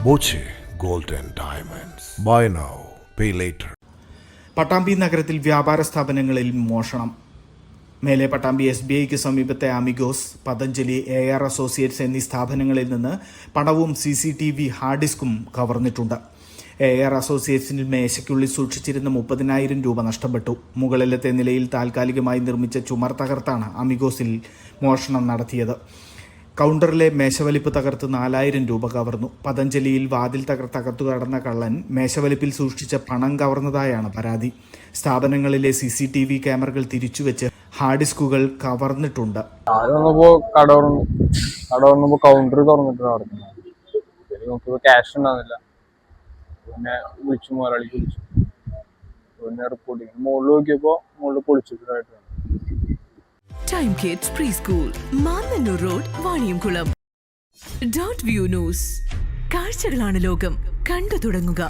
Boche gold and diamonds. Buy now, pay later. Pattambi നഗരത്തിൽ വ്യാപാര സ്ഥാപനങ്ങളിൽ മോഷണം. മേലെ പട്ടാമ്പി SBIക്ക് സമീപത്തെ അമിഗോസ്, പതഞ്ജലി, AR അസോസിയേറ്റ്സ് എന്നീ സ്ഥാപനങ്ങളിൽ നിന്ന് പണവും CCTV ഹാർഡ് ഡിസ്കും കവർന്നിട്ടുണ്ട്. AR അസോസിയേറ്റ്സിൽ മേശയ്ക്കുള്ളിൽ സൂക്ഷിച്ചിരുന്ന 30,000 രൂപ നഷ്ടപ്പെട്ടു. മുകളിലത്തെ നിലയിൽ താൽക്കാലികമായി നിർമ്മിച്ച ചുമർ തകർത്താണ് അമിഗോസിൽ മോഷണം നടത്തിയത്. കൗണ്ടറിലെ മേശവലിപ്പ് തകർത്ത് 4,000 രൂപ കവർന്നു. പതഞ്ജലിയിൽ വാതിൽ തകർത്തു കടന്ന കള്ളൻ മേശവലിപ്പിൽ സൂക്ഷിച്ച പണം കവർന്നതായാണ് പരാതി. സ്ഥാപനങ്ങളിലെ CCTV ക്യാമറകൾ തിരിച്ചുവെച്ച് ഹാർഡ് ഡിസ്കുകൾ കവർന്നിട്ടുണ്ട്. കൗണ്ടർ തുറന്നിട്ട് ക്യാഷ് ഉണ്ടാകുന്നില്ല. പിന്നെ വിളിച്ചു, മുതലാളിക്ക് വിളിച്ചു. പിന്നെ റിപ്പോർട്ട് മുകളിൽ നോക്കിയപ്പോ മുകളിൽ പൊളിച്ചിട്ടായിട്ടാണ്. Time kids pre school, Mannannur road, Vaniyamkulam. .view news. കാഴ്ചകളാണ് ലോകം, കണ്ടു തുടങ്ങുക.